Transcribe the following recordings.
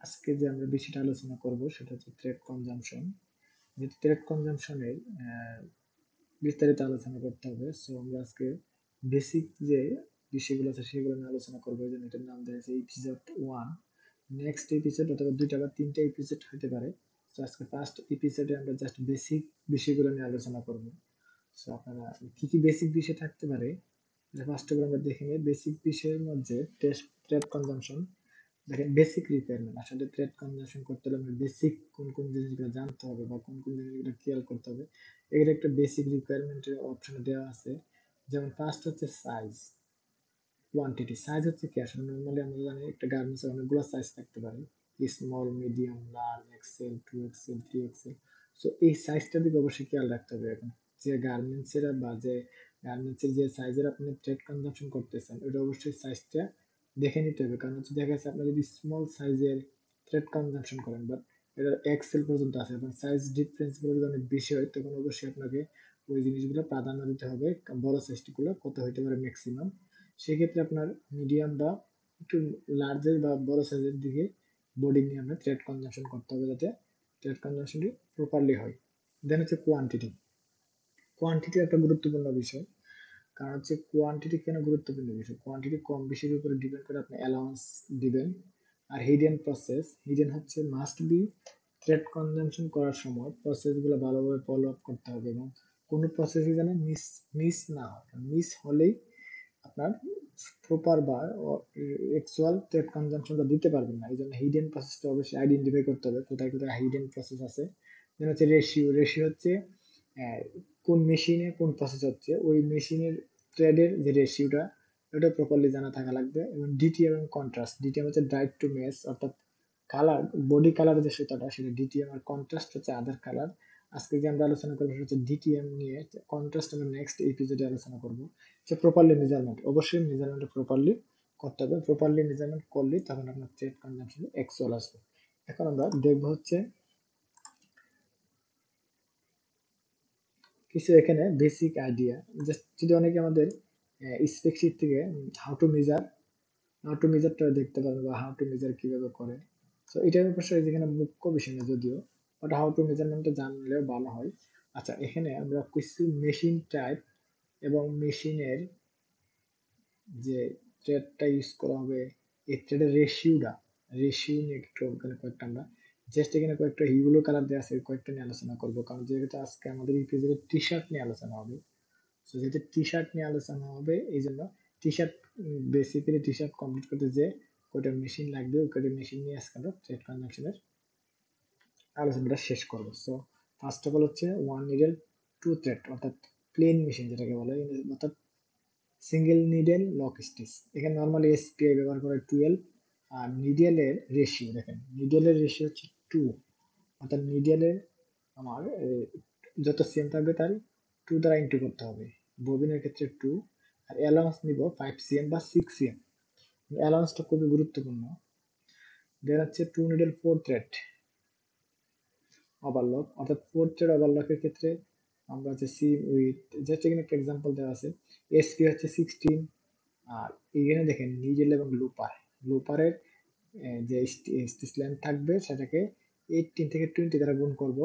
আজকে যে আমরা বিষয়টা আলোচনা করব সেটা হচ্ছে থ্রেড কনজাম্পশন। যেহেতু থ্রেড কনজাম্পশনের বিস্তারিত আলোচনা করতে হবে, সো আমরা আজকে বেসিক যে বিষয়গুলো আছে সেগুলো নিয়ে আলোচনা করবো। এই জন্য এটার নাম দেওয়া হয়েছে এপিসোড 1। নেক্সট এপিসোড অথবা 2টা বা 3টা এপিসোড হতে পারে। তো আজকে ফার্স্ট এপিসোডে আমরা জাস্ট বেসিক বিষয়গুলো নিয়ে আলোচনা করব। সো আপনারা কি কি বেসিক বিষয় থাকতে পারে এটা ফার্স্ট অফ অল আমরা দেখে নিই। বেসিক বিষয়ের মধ্যে ট্রেড কনজাম্পশন, দেখেন বেসিক রিকোয়ারমেন্ট। আসলে থ্রেড কনজাম্পশন করতে হলে আমাদের বেসিক কোন কোন জিনিসগুলো জানতে হবে বা কোন কোন জিনিসগুলো খেয়াল করতে হবে, এর একটা বেসিক রিকোয়ারমেন্টের অপশনে দেওয়া আছে। যেমন ফার্স্ট হচ্ছে সাইজ, কোয়ান্টিটি। সাইজ হচ্ছে কি, আসলে নর্মালি আমরা জানি একটা গার্মেন্টসের অনেকগুলো সাইজ থাকতে পারে, small, medium, large, XL, 2XL, 3XL। So এই সাইজটার দিকে অবশ্যই খেয়াল রাখতে হবে। এখন যে গার্মেন্টসের বা যে গার্মেন্টসের যে সাইজের আপনি ট্রেড কনজাম্পশন করতেছেন ওটা অবশ্যই সাইজটা দেখে নিতে হবে। কারণ হচ্ছে দেখা যাচ্ছে আপনি যদি স্মল সাইজের থ্রেড কনজাম্পশন করেন বাট এটা এক্সেল পর্যন্ত আছে এবং সাইজ ডিফারেন্স গুলো যদি অনেক বেশি হয় তখন অবশ্যই আপনাকে ওই জিনিসগুলো প্রাধান্য দিতে হবে। বড় সাইজগুলো কত হইতে পারে ম্যাক্সিমাম, সেক্ষেত্রে আপনার মিডিয়াম বা একটু লার্জের বা বড় সাইজের দিকে বডি নিয়ে আপনার থ্রেড কনজাম্পশন করতে হবে যাতে থ্রেড কনজাম্পশনটি প্রপারলি হয়। দেন হচ্ছে কোয়ান্টিটি। কোয়ান্টিটি একটা গুরুত্বপূর্ণ বিষয়। কারণ হচ্ছে কোয়ান্টিটি কেন গুরুত্বপূর্ণ বিষয়, কোয়ান্টিটি কম বেশির উপরে ডিপেন্ড করে আপনি অ্যালাউন্স দিবেন। আর হিডেন প্রসেস, হিডেন হচ্ছে মাস্ট বি। থ্রেড কনজাম্পশন করার সময় প্রসেসগুলো ভালোভাবে ফলো আপ করতে হবে এবং কোনো প্রসেসই যেন মিস মিস না হয়। মিস হলেই আপনার প্রপার বা অ্যাকচুয়াল থ্রেড কনজাম্পশনটা দিতে পারবেন না। এই জন্য হিডেন প্রসেসটা অবশ্যই আইডেন্টিফাই করতে হবে কোথায় কোথায় হিডেন প্রসেস আছে। যেমন হচ্ছে রেশিও, রেশিও হচ্ছে আহ, কোন মেশিনে কোন প্রসেস হচ্ছে ওই মেশিনের থ্রেডের যে রেশিওটা ওটা প্রপারলি জানা থাকা লাগবে। এবং ডিটিএম এবং কন্ট্রাস্ট, ডিটিএম হচ্ছে ড্রাইভ টু মেস, অর্থাৎ কালার, বডি কালার যে সুতাটা সেটা ডিটিএম, আর কন্ট্রাস্ট হচ্ছে আদার কালার। আজকে যে আমরা আলোচনা করবো সেটা হচ্ছে ডিটিএম নিয়ে, কন্ট্রাস্ট আমরা নেক্সট এপিসোডে আলোচনা করবো। যে প্রপারলি মেজারমেন্ট, অবশ্যই মেজারমেন্ট প্রপারলি করতে হবে। প্রপারলি মেজারমেন্ট করলে তখন আপনার থ্রেড কনজাম্পশন অ্যাকচুয়াল আসবে। এখন আমরা দেখবো হচ্ছে কিছু এখানে বেসিক আইডিয়া। জাস্ট যদি অনেকে আমাদের স্প্রেডশিট থেকে হাউ টু মেজারটা দেখতে পারেন বা হাউ টু মেজার কিভাবে করে। তো এটার অবশ্যই যেখানে মুখ্য বিষয় না যদিও, বাট হাউ টু মেজারমেন্টটা জানলেও ভালো হয়। আচ্ছা, এখানে আমরা কিছু মেশিন টাইপ এবং মেশিনের যে থ্রেডটা ইউজ করা হবে, এই থ্রেডের রেশিও নিয়ে একটু ওখানে কয়েকটা আমরা জাস্ট এখানে কয়েকটা ইউলো কালার দেওয়া আছে কয়েকটা নিয়ে আলোচনা করবো। কারণ যেহেতু আজকে আমাদের এই পেজে টি শার্ট নিয়ে আলোচনা হবে, তো যেহেতু টি শার্ট নিয়ে আলোচনা হবে এই জন্য T shirt, basically T shirt complete করতে যে কয়টা মেশিন লাগবে ওই কয়টা মেশিন নিয়ে আজকে আমরা থ্রেড কনজাম্পশনের আলোচনাটা শেষ করবো। সো ফার্স্ট অফ অল হচ্ছে ওয়ান নিডেল টু থ্রেড, অর্থাৎ প্লেন মেশিন যেটাকে বলে, অর্থাৎ সিঙ্গেল নিডেল লক স্টিচ। এখানে নর্মালি এসপিআই ব্যবহার করে 12। আর নিডেলের রেশিও দেখেন, নিডেলের রেশিও হচ্ছে 2, অর্থাৎ নিডেলের আমার যত সেম থাকবে তার 2 দ্বারা ইন্টু করতে হবে। ববিনের ক্ষেত্রে 2। আর অ্যালাউন্স নিব 5 cm বা 6 cm। অ্যালাউন্সটা খুবই গুরুত্বপূর্ণ। দেন হচ্ছে 2 নিডেল 4 থ্রেড ওভারলক, অর্থাৎ 4 থ্রেড ওভারলকের ক্ষেত্রে আমরা হচ্ছে সি উইথ, জাস্ট এখানে একটা এক্সাম্পল দেওয়া আছে। এসপি হচ্ছে 16। আর এখানে দেখেন নিডেল এবং লুপারের যে স্টিচ লেন্থ থাকবে সেটাকে 18 থেকে 20 দ্বারা গুণ করব।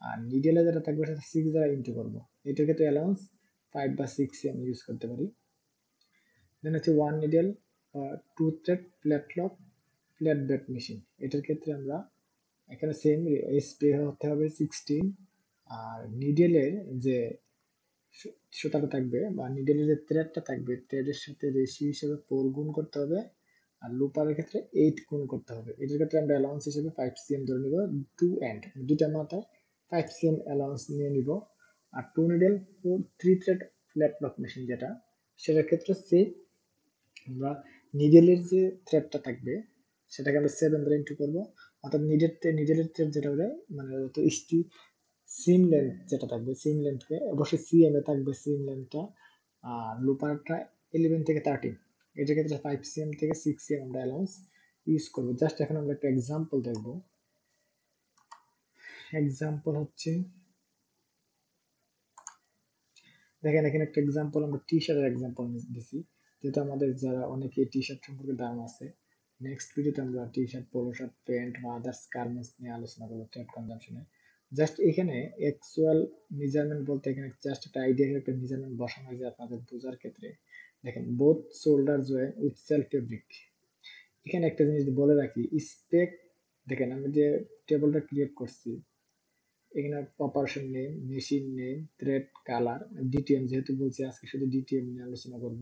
আর নিডেলে যেটা থাকবে সেটা 6 দ্বারা ইন্টু করব। এটার ক্ষেত্রে অ্যালাউন্স 5 বা 6 আমি ইউজ করতে পারি। দেন হচ্ছে one needle two thread flat lock flat bed machine, এটার ক্ষেত্রে আমরা এখানে সেম স্প্রে হতে হবে 16। আর নিডেলের যে সুতাটা থাকবে বা নিডেলের যে থ্রেডটা থাকবে থ্রেডের সাথে রেশিও হিসেবে 4 গুণ করতে হবে। আর লুপারের ক্ষেত্রে 8 গুণ করতে হবে। এটার ক্ষেত্রে আমরা অ্যালাউন্স হিসেবে 5 cm ধরে নিব। টু এন্ড দুইটা মাথায় 5 cm অ্যালাউন্স নিয়ে নিব। আর two needle four three thread flat lock machine যেটা, সেটার ক্ষেত্রে সেম আমরা নিডেলের যে থ্রেডটা থাকবে সেটাকে আমরা 7 দ্বারা ইন্টু করবো। অর্থাৎ নিডেলের থ্রেড যেটা হবে মানে সিম লেন্থ যেটা থাকবে, সিম লেন্থকে অবশ্যই সিএম এ থাকবে সিম লেন্থটা। আর লুপারটা 11 থেকে 13। এটার ক্ষেত্রে 5 cm থেকে 6 cm আমরা অ্যালাউন্স ইউজ করবো। জাস্ট এখন আমরা একটা এক্সাম্পল দেখবো। এক্সাম্পল হচ্ছে দেখেন এখানে একটা এক্সাম্পল আমরা টি শার্টের এক্সাম্পল দিছি, যেহেতু আমাদের যারা অনেকে টি শার্ট সম্পর্কে ধারণা আছে। নেক্সট ভিডিওতে আমরা T shirt, polo shirt, pant বা আদার্স গার্মেন্টস নিয়ে আলোচনা করবো ট্রেড কনজাম্পশনে। জাস্ট এখানে অ্যাকচুয়াল মেজারমেন্ট বলতে এখানে জাস্ট একটা আইডিয়া, একটা মেজারমেন্ট বসানো হয়েছে আপনাদের বোঝার ক্ষেত্রে। দেখেন, both shoulder joint with self fabric. এখানে একটা জিনিস বলে রাখি, স্পেক। দেখেন আমি যে টেবলটা ক্রিয়েট করছি, এখানে proportion name, machine name, thread colour, DTM, যেহেতু বলছি আজকে শুধু ডিটিএম নিয়ে আলোচনা করব।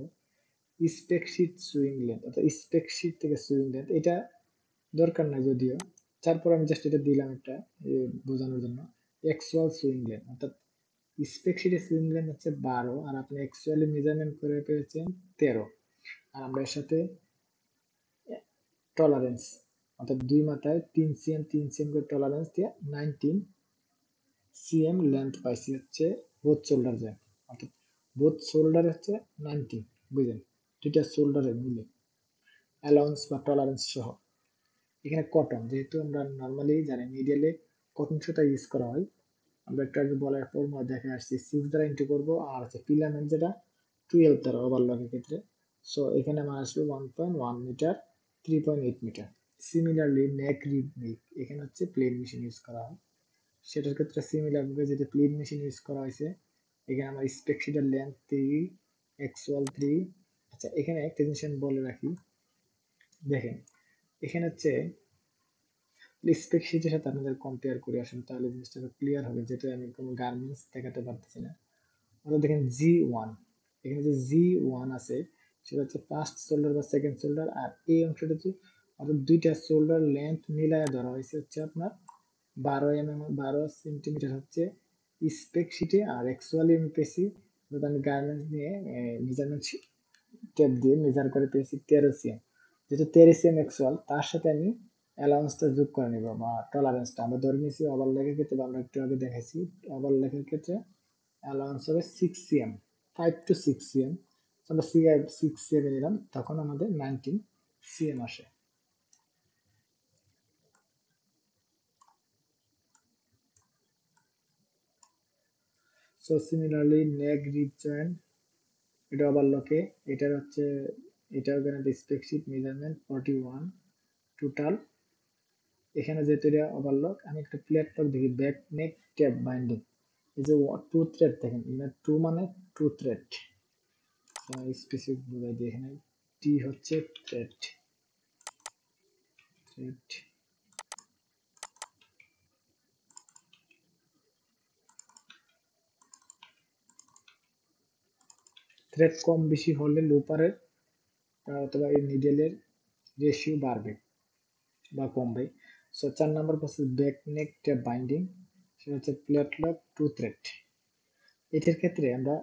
স্পেক শিট সুইং লেন্থ, অর্থাৎ স্পেক শিট থেকে সুইং লেন্থ, এটা দরকার নাই যদিও, তারপর আমি জাস্ট এটা দিলাম একটা বোঝানোর জন্য। অ্যাকচুয়াল সুইং লেন্থ, অর্থাৎ স্পেক শিটে সুইং লেন্থ হচ্ছে 12, আর আপনি অ্যাকচুয়ালি মেজারমেন্ট করে পেয়েছেন 13। আর আমরা এর সাথে টলারেন্স, অর্থাৎ দুই মাথায় 3 cm 3 cm করে টলারেন্স দিয়ে 19 cm লেন্থ পাইছি হচ্ছে বোথ শোল্ডার জয়েন্ট, অর্থাৎ বোথ শোল্ডার হচ্ছে 19, বুঝলেন, দুইটা শোল্ডারের মিলে অ্যালাউন্স বা টলারেন্স সহ। এখানে কটন, যেহেতু আমরা নর্মালি জানি মিডিয়ালে কটন সুতা ইউজ করা হয়, আমরা একটু আগে বলার ফর্মুলা দেখে আসছি, 6 দ্বারা ইন্টু করবো, আর হচ্ছে ফিলামেন্ট যেটা 12 দ্বারা ওভারলকের ক্ষেত্রে। সো এখানে আমার আসবে 1.1 মিটার, 3.8 মিটার। সিমিলারলি নেক রিব নেক, এখানে হচ্ছে প্লেন মেশিন ইউজ করা হয়, সেটার ক্ষেত্রে সিমিলার ভাবে যেটা প্লেন মেশিন ইউজ করা হয়েছে, এখানে আমার স্পেক শিটের লেন্থ 3, অ্যাকচুয়াল 3। আচ্ছা, এখানে একটা জিনিস আমি বলে রাখি, দেখেন এখানে হচ্ছে স্পেক শিটের সাথে আপনাদের কম্পেয়ার করে আসুন, তাহলে জিনিসটা ক্লিয়ার হবে, যেটা আমি কোনো গার্মেন্টস দেখাতে পারতেছি না। অর্থাৎ দেখেন G1, এখানে যে G1 আছে সেটা হচ্ছে ফার্স্ট শোল্ডার বা সেকেন্ড শোল্ডার, আর এই অংশটা হচ্ছে, অর্থাৎ দুইটা শোল্ডার লেন্থ মিলায় ধরা হয়েছে হচ্ছে আপনার 12 সেন্টিমিটার হচ্ছে স্পেক শিটে, আর অ্যাকচুয়ালি আমি পেয়েছি, আমি গার্মেন্টস নিয়ে মেজারমেন্ট টেপ দিয়ে মেজার করে পেয়েছি 13 cm। যেহেতু 13 cm অ্যাকচুয়াল, তার সাথে আমি অ্যালাউন্সটা যোগ করে নিব বা টলারেন্সটা আমরা ধরে নিয়েছি। ওভারলেগের ক্ষেত্রে আমরা একটু আগে দেখাইছি, ওভারলেগের ক্ষেত্রে অ্যালাউন্স হবে 6 cm, 5 to 6 cm। আমরা 6 cm নিলাম, তখন আমাদের 19 cm আসে। সো সিমিলারলি নেক রিপ জয়েন্ট, এটা ওভারলকে, এটার হচ্ছে, এটার জন্য স্পেক শিট মেজারমেন্ট 41 টোটাল। এখানে যেহেতু এটা ওভারলক, আমি একটা প্লেট টক দেখি, ব্যাক নেক ট্যাপ বাইন্ডিং, এই যে টু থ্রেড দেখেন, এখানে টু মানে টু থ্রেড, স্পেসিফিক বুঝাই দিই, এখানে টি হচ্ছে থ্রেড, থ্রেড। থ্রেড কম বেশি হলে লুপারের অথবা এই নিডেলের রেশিও বাড়বে বা কমবে। So 4 number process back neck tape binding, সেটা হচ্ছে প্লেট লক টু থ্রেড। এটার ক্ষেত্রে আমরা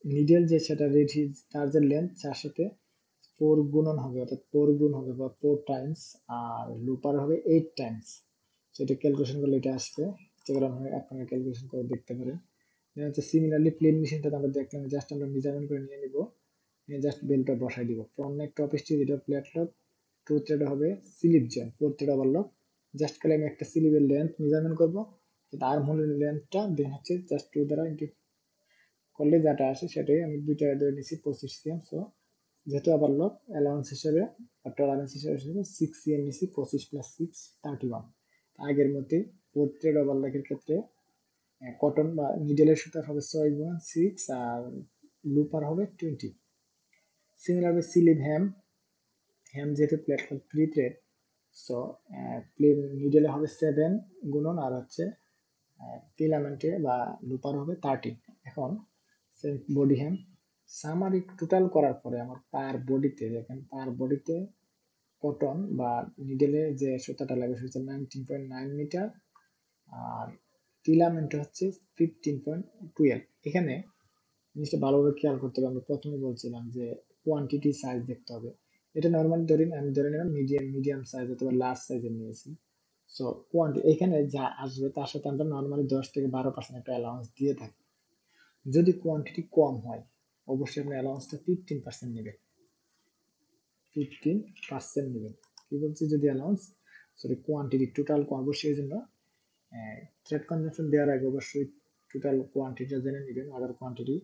নিডেল যে সেটা রেডি, তার যে লেন্থ তার সাথে 4 গুণন হবে, অর্থাৎ 4 গুণ হবে বা 4 টাইমস, আর লুপার হবে 8 টাইমস। সেটা ক্যালকুলেশন করলে এটা আসবে, যেগুলো আপনারা ক্যালকুলেশন করে দেখতে পারেন। দেন হচ্ছে সিমিলারলি প্লেন মেশিনটা আমরা দেখলাম, জাস্ট আমরা মেজারমেন্ট করে নিয়ে নিব, নিয়ে জাস্ট বেলটা বসাই দিব। ফ্রন্ট নেক টপ স্টিচ, এটা প্লেট লক, টু থ্রেড হবে স্লিপ জয়েন্ট, ফোর থ্রেড আবার লক। জাস্ট খালি আমি একটা স্লিপের লেন্থ মেজারমেন্ট করবো, আর্ম হোলের লেন্থটা দেন হচ্ছে জাস্ট 2 দ্বারা ইন্টু করলে যেটা আসে সেটাই আমি দুইটা ধরে নিচ্ছি 25 cm। সো যেহেতু আবার লক, অ্যালাউন্স হিসেবে বা টলারেন্স হিসেবে 6 cm নিচ্ছি, 25 + 6 31। আগের মধ্যে ফোর থ্রেড ওভারলকের ক্ষেত্রে কটন বা নিডেলের সুতা হবে 6 আর লুপার হবে 20। সিমিলারলি স্লিভ হ্যাম, হ্যাম যেহেতু প্ল্যাটফর্ম 3 থ্রেড, সো প্লেন নিডেলে হবে 7 গুণন, আর হচ্ছে ফিলামেন্টে বা লুপার হবে 13। এখন বডি হ্যাম সামারি টোটাল করার পরে আমার পার বডিতে, দেখেন পার বডিতে কটন বা নিডেলে যে সুতাটা লাগে সেটা হচ্ছে 19.9 মিটার, আর ফিলামেন্ট হচ্ছে 15.12। এখানে জিনিসটা ভালোভাবে খেয়াল করতে হবে, আমরা প্রথমে বলছিলাম যে কোয়ান্টিটি সাইজ দেখতে হবে। এটা নর্মালি ধরি, আমি ধরে নিলাম মিডিয়াম মিডিয়াম সাইজ অথবা লার্জ সাইজের নিয়েছি। সো কোয়ান্টিটি এখানে যা আসবে তার সাথে আমরা নর্মালি 10 থেকে 12% একটা অ্যালাউন্স দিয়ে থাকি। যদি কোয়ান্টিটি কম হয়, অবশ্যই আপনি অ্যালাউন্সটা 15% নেবেন, 15% নেবেন। কি বলছি, যদি অ্যালাউন্স, সরি কোয়ান্টিটি টোটাল অবশ্যই জন্য থ্রেড কনজাম্পশন দেওয়ার আগে অবশ্যই টোটাল কোয়ান্টিটিটা জেনে নেবেন, অর্ডার কোয়ান্টিটি,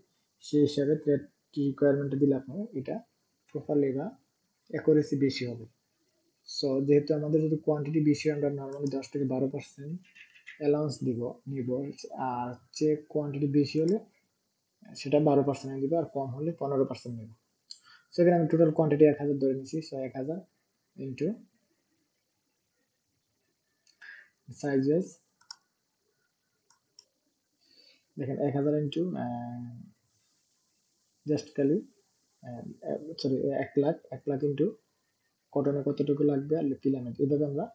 সেই হিসাবে থ্রেড রিকোয়ারমেন্ট দিলে আপনার এটা প্রপারলি বা অ্যাকুরেসি বেশি হবে। সো যেহেতু আমাদের যদি কোয়ান্টিটি বেশি হয়, আমরা নর্মালি 10 থেকে 12% অ্যালাউন্স নিব। আর যে কোয়ান্টিটি বেশি হলে সেটা 12% দিব, আর কম হলে 15% নেব। সেখানে আমি টোটাল কোয়ান্টিটি 1000 ধরে নিচ্ছি। সো 1000 ইন্টু সাইজেস, দেখেন 1000 ইন্টু জাস্ট খালি সরি 1 লাখ ইন্টু কটনে কতটুকু লাগবে আর ফিলামেন্ট, এইভাবে আমরা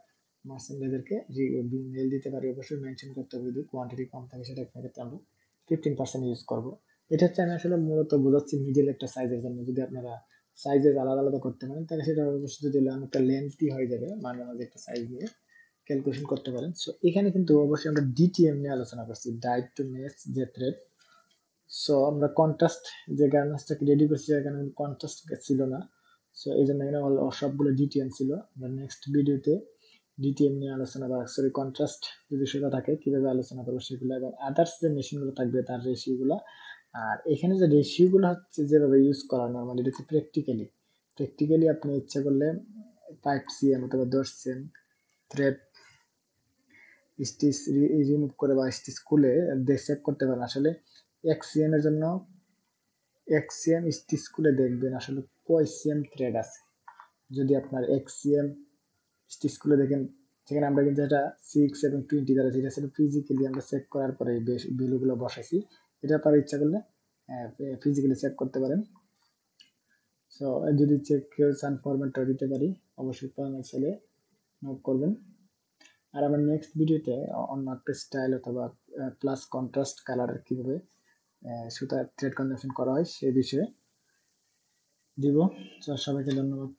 মার্চেন্টদেরকে মেল দিতে পারি। অবশ্যই মেনশন করতে হবে, যদি কোয়ান্টিটি কম থাকে সেটা ক্ষেত্রে আমরা 15% ইউজ করব। এটা হচ্ছে আমি আসলে মূলত বোঝাচ্ছি মিডিল একটা সাইজের জন্য। যদি আপনারা সাইজের আলাদা আলাদা করতে পারেন তাহলে সেটা অবশ্যই যদি অনেকটা লেন্থি হয়ে যাবে, মাঝে মাঝে একটা সাইজ নিয়ে ক্যালকুলেশন করতে পারেন। সো এখানে কিন্তু অবশ্যই আমরা ডিটিএম নিয়ে আলোচনা করছি, ডাইট টু মেচ যে থ্রেড। সো আমরা কন্ট্রাস্ট যে গার্মেন্টসটাকে রেডি করছি এখানে কন্ট্রাস্ট ছিল না। সো এই জন্য এখানে সবগুলো ডিটিএম ছিল। আমরা নেক্সট ভিডিওতে ডিটিএম নিয়ে আলোচনা, বা সরি কন্ট্রাস্ট যদি সেটা থাকে কিভাবে আলোচনা করবো সেগুলো, এবং আদার্স যে মেশিনগুলো থাকবে তার রেশিওগুলো। আর এখানে যে রেশিওগুলো হচ্ছে যেভাবে ইউজ করা নর্মালি, এটা হচ্ছে প্র্যাকটিক্যালি আপনি ইচ্ছা করলে 5 cm অথবা 10 cm থ্রেড স্টিচ রিমুভ করে বা স্টিচ খুলে সেভ করতে পারেন। আসলে 1 cm এর জন্য 1 cm স্টিচ খুলে দেখবেন আসলে কয় সিএম থ্রেড আছে। যদি আপনার 1 cm স্টিচ খুলে দেখেন, সেখানে আমরা কিন্তু এটা 6 এবং 20 দ্বারা, যেটা ছিল ফিজিক্যালি আমরা চেক করার পরে ভ্যালুগুলো বসাইছি। এটা আপনারা ইচ্ছা করলে ফিজিক্যালি চেক করতে পারেন। সো যদি চেক কেউ চান ফরম্যাটটা দিতে পারি, অবশ্যই ফরম্যাট ছেলে নোট করবেন। আর আমার নেক্সট ভিডিওতে অন্য একটা স্টাইল অথবা প্লাস কন্ট্রাস্ট কালার কিভাবে সুতা থ্রেড কনজাম্পশন করা হয় সে বিষয়ে দিব। সবাইকে ধন্যবাদ।